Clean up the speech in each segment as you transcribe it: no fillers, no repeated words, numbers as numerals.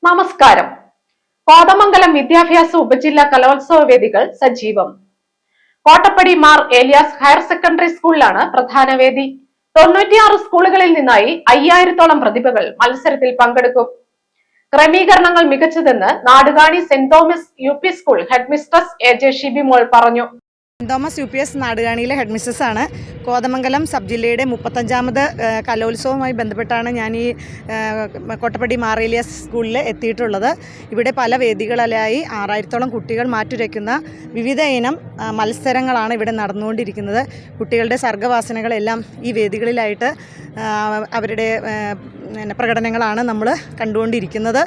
നമസ്കാരം. കോതമംഗലം വിദ്യാഭ്യാസ ഉപജില്ലാ കലോത്സവ വേദികൾ സജീവം. കോട്ടപ്പടി മാർ ഏലിയാസ് ഹയർ സെക്കൻഡറി സ്കൂളിലാണ് പ്രധാന വേദി. 96 സ്കൂളുകളിൽ നിന്നായി 5000-ഓളം പ്രതിഭകൾ മത്സരത്തിൽ പങ്കെടുക്കും. ക്രമീകരണങ്ങൾ മികച്ചതെന്ന് Nadukani saint Thomas UP school headmistress AJ Shibimol പറഞ്ഞു. തോമസ് UPS നാടുകാണിയിലെ ഹെഡ് മിസ്സസ് ആണ്. കോതമംഗലം സബ് ജില്ലയുടെ 35ാമത് കലോത്സവവുമായി ബന്ധപ്പെട്ടാണ് ഞാൻ ഈ കോട്ടപ്പടി മാർ ഏലിയാസ് സ്കൂളിൽ എത്തിയിട്ടുള്ളത്. ഇവിടെ പല വേദികളിലായി 6000-ഓളം കുട്ടികൾ മാറ്റുരയ്ക്കുന്ന വിവിധ ഇനം മത്സരങ്ങളാണ് ഇവിടെ നടന്നുകൊണ്ടിരിക്കുന്നത്. കുട്ടികളുടെ സർഗ്ഗവാസനകളെല്ലാം ഈ വേദികളിലായിട്ട് അവരുടെ പ്രകടനങ്ങളാണ് നമ്മൾ കണ്ടുകൊണ്ടിരിക്കുന്നത്.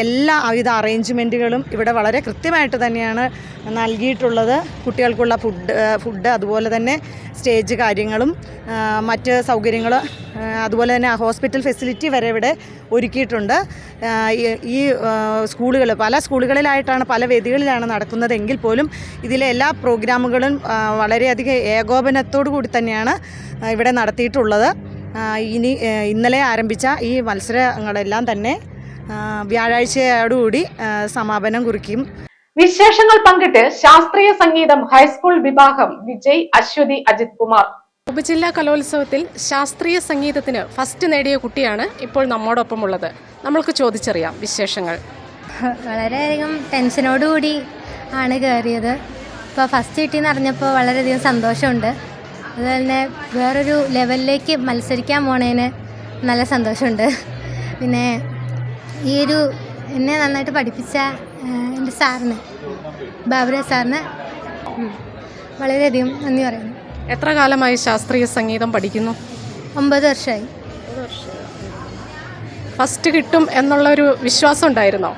എല്ലാവിധ അറേഞ്ച്മെൻറ്റുകളും ഇവിടെ വളരെ കൃത്യമായിട്ട് തന്നെയാണ് നൽകിയിട്ടുള്ളത്. കുട്ടികൾക്കുള്ള ഫുഡ് അതുപോലെ തന്നെ സ്റ്റേജ് കാര്യങ്ങളും മറ്റ് സൗകര്യങ്ങൾ അതുപോലെ തന്നെ ഹോസ്പിറ്റൽ ഫെസിലിറ്റി വരെ ഇവിടെ ഒരുക്കിയിട്ടുണ്ട്. ഈ സ്കൂളുകൾ പല സ്കൂളുകളിലായിട്ടാണ് പല വേദികളിലാണ് നടക്കുന്നതെങ്കിൽ പോലും ഇതിലെ എല്ലാ പ്രോഗ്രാമുകളും വളരെയധികം ഏകോപനത്തോടു കൂടി തന്നെയാണ് ഇവിടെ നടത്തിയിട്ടുള്ളത്. ഇന്നലെ ആരംഭിച്ച ഈ മത്സരങ്ങളെല്ലാം തന്നെ വ്യാഴാഴ്ചയോടുകൂടി സമാപനം കുറിക്കും. വിശേഷങ്ങൾ പങ്കിട്ട് ശാസ്ത്രീയ സംഗീതം ഹൈസ്കൂൾ വിഭാഗം വിജയ്, അശ്വതി, അജിത് കുമാർ. ഉപജില്ലാ കലോത്സവത്തിൽ ശാസ്ത്രീയ സംഗീതത്തിന് ഫസ്റ്റ് നേടിയ കുട്ടിയാണ് ഇപ്പോൾ നമ്മോടൊപ്പം ഉള്ളത്. നമ്മൾക്ക് ചോദിച്ചറിയാം വിശേഷങ്ങൾ. വളരെയധികം ടെൻഷനോടുകൂടി ആണ് കയറിയത്. ഇപ്പോൾ ഫസ്റ്റ് കിട്ടിയെന്ന് അറിഞ്ഞപ്പോൾ വളരെയധികം സന്തോഷമുണ്ട്. അതുപോലെ തന്നെ വേറൊരു ലെവലിലേക്ക് മത്സരിക്കാൻ പോണതിന് നല്ല സന്തോഷമുണ്ട്. പിന്നെ എന്നെ നന്നായിട്ട് പഠിപ്പിച്ച എൻ്റെ സാറിന്, ബാബുരാജ് സാറിന് വളരെയധികം നന്ദി പറയുന്നു. എത്ര കാലമായി ശാസ്ത്രീയ സംഗീതം പഠിക്കുന്നു? 9 വർഷമായി. ഫസ്റ്റ് കിട്ടും എന്നുള്ളൊരു വിശ്വാസം ഉണ്ടായിരുന്നോ?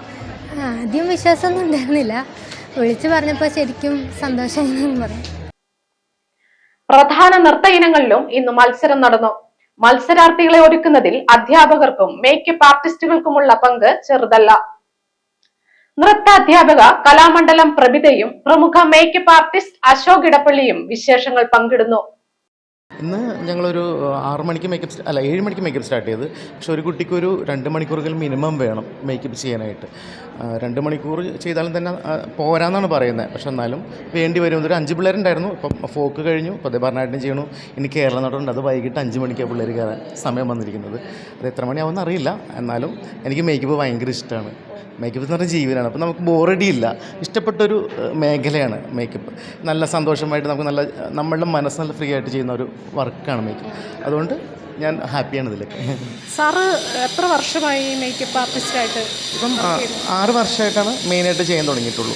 ആദ്യം വിശ്വാസമൊന്നും ഉണ്ടായിരുന്നില്ല. വിളിച്ചു പറഞ്ഞപ്പോൾ ശരിക്കും സന്തോഷമായി പറയാം. പ്രധാന നൃത്ത ഇനങ്ങളിലും ഇന്ന് മത്സരം നടന്നു. മത്സരാർത്ഥികളെ ഒരുക്കുന്നതിൽ അധ്യാപകർക്കും മേക്കപ്പ് ആർട്ടിസ്റ്റുകൾക്കുമുള്ള പങ്ക് ചെറുതല്ല. നൃത്താധ്യാപക കലാമണ്ഡലം പ്രഭിതയും പ്രമുഖ മേക്കപ്പ് ആർട്ടിസ്റ്റ് അശോക് ഇടപ്പള്ളിയും വിശേഷങ്ങൾ പങ്കിടുന്നു. ഇന്ന് ഞങ്ങളൊരു 6 മണിക്ക് 7 മണിക്ക് മേക്കപ്പ് സ്റ്റാർട്ട് ചെയ്ത്. പക്ഷെ ഒരു കുട്ടിക്ക് ഒരു 2 മണിക്കൂറുകൾ മിനിമം വേണം മേക്കപ്പ് ചെയ്യാനായിട്ട്. 2 മണിക്കൂർ ചെയ്താലും തന്നെ പോരാന്നാണ് പറയുന്നത്. പക്ഷെ എന്നാലും വേണ്ടി വരും. ഒരു 5 പിള്ളേരുണ്ടായിരുന്നു. ഇപ്പം ഫോക്ക് കഴിഞ്ഞു, ഇപ്പോൾ ഭരണാട്യം ചെയ്യണു. ഇനി കേരള നടനുണ്ട്. അത് വൈകിട്ട് 5 മണിക്കാണ് പിള്ളേർ കയറാൻ സമയം വന്നിരിക്കുന്നത്. അത് എത്ര മണിയാവുമെന്ന് അറിയില്ല. എന്നാലും എനിക്ക് മേക്കപ്പ് ഭയങ്കര ഇഷ്ടമാണ്. മേക്കപ്പ് എന്ന് പറഞ്ഞാൽ ജീവനാണ്. അപ്പോൾ നമുക്ക് ബോറടിയില്ല. ഇഷ്ടപ്പെട്ടൊരു മേഖലയാണ് മേക്കപ്പ്. നല്ല സന്തോഷമായിട്ട് നമുക്ക് നമ്മളുടെ മനസ്സ് നല്ല ഫ്രീ ആയിട്ട് ചെയ്യുന്ന ഒരു വർക്കാണ് മേക്കപ്പ്. അതുകൊണ്ട് ഞാൻ ഹാപ്പിയാണ് ഇതിലൊക്കെ. സാറ് എത്ര വർഷമായി മേക്കപ്പ് ആർട്ടിസ്റ്റായിട്ട്? ഇപ്പം 6 വർഷമായിട്ടാണ് മെയിനായിട്ട് ചെയ്യാൻ തുടങ്ങിയിട്ടുള്ളൂ.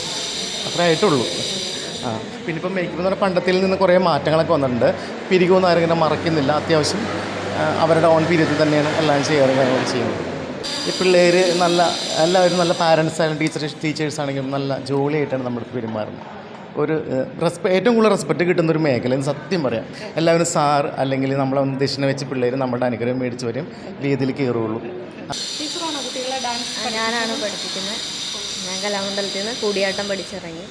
അത്ര ആയിട്ടുള്ളൂ. പിന്നെ ഇപ്പം മേക്കപ്പ് എന്ന് പറഞ്ഞാൽ പണ്ടത്തിൽ നിന്ന് കുറേ മാറ്റങ്ങളൊക്കെ വന്നിട്ടുണ്ട്. പിരികൊന്നും ആരെങ്കിലും മറക്കുന്നില്ല. അത്യാവശ്യം അവരുടെ ഓൺ പീരിയഡിൽ തന്നെയാണ് എല്ലാം കാര്യങ്ങൾ ചെയ്യുന്നത്. ഈ പിള്ളേർ എല്ലാവരും നല്ല പാരൻസ് ആയാലും ടീച്ചേഴ്സാണെങ്കിലും നല്ല ജോലിയായിട്ടാണ് നമ്മുടെ പെരുമാറുന്നത്. ഒരു ഏറ്റവും കൂടുതൽ റെസ്പെക്റ്റ് കിട്ടുന്നൊരു മേഖല സത്യം പറയാം. എല്ലാവരും സാർ അല്ലെങ്കിൽ നമ്മളെ ദക്ഷിണ വെച്ച് പിള്ളേർ നമ്മുടെ അനുഗ്രഹം മേടിച്ച് വരും രീതിയിൽ കയറുകയുള്ളൂ. ഞാനാണ് പഠിപ്പിക്കുന്നത്. ഞാൻ കലാമണ്ഡലത്തിൽ നിന്ന് കൂടിയാട്ടം പഠിച്ചിറങ്ങി.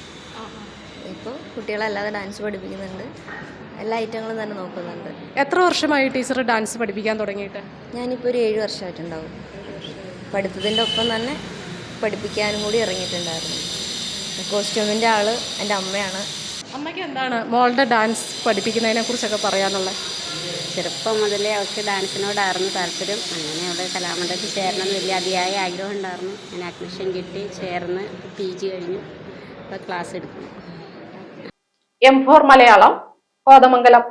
ഇപ്പോൾ കുട്ടികളല്ലാതെ ഡാൻസ് പഠിപ്പിക്കുന്നുണ്ട്. എല്ലാ ഐറ്റങ്ങളും തന്നെ നോക്കുന്നുണ്ട്. എത്ര വർഷമായി ടീച്ചർ ഡാൻസ് പഠിപ്പിക്കാൻ തുടങ്ങിയിട്ട്? ഞാനിപ്പോൾ ഒരു 7 വർഷമായിട്ടുണ്ടാവും. പഠിത്തത്തിൻ്റെ ഒപ്പം തന്നെ പഠിപ്പിക്കാനും കൂടി ഇറങ്ങിയിട്ടുണ്ടായിരുന്നു. കോസ്റ്റ്യൂമിൻ്റെ ആൾ എൻ്റെ അമ്മയാണ്. അമ്മയ്ക്ക് എന്താണ് മോളുടെ ഡാൻസ് പഠിപ്പിക്കുന്നതിനെ കുറിച്ചൊക്കെ പറയാനുള്ളത്? ചെറുപ്പം മുതലേ അവൾക്ക് ഡാൻസിനോടായിരുന്നു താല്പര്യം. അങ്ങനെ അവൾ കലാമണ്ഡലത്തിൽ ചേരണമെന്ന് വലിയ അതിയായ ആഗ്രഹം ഉണ്ടായിരുന്നു. ഞാൻ അഡ്മിഷൻ കിട്ടി, ചേർന്ന് PG കഴിഞ്ഞു. ഇപ്പോൾ ക്ലാസ് എടുക്കുന്നു. M4 മലയാളം, കോതമംഗലം.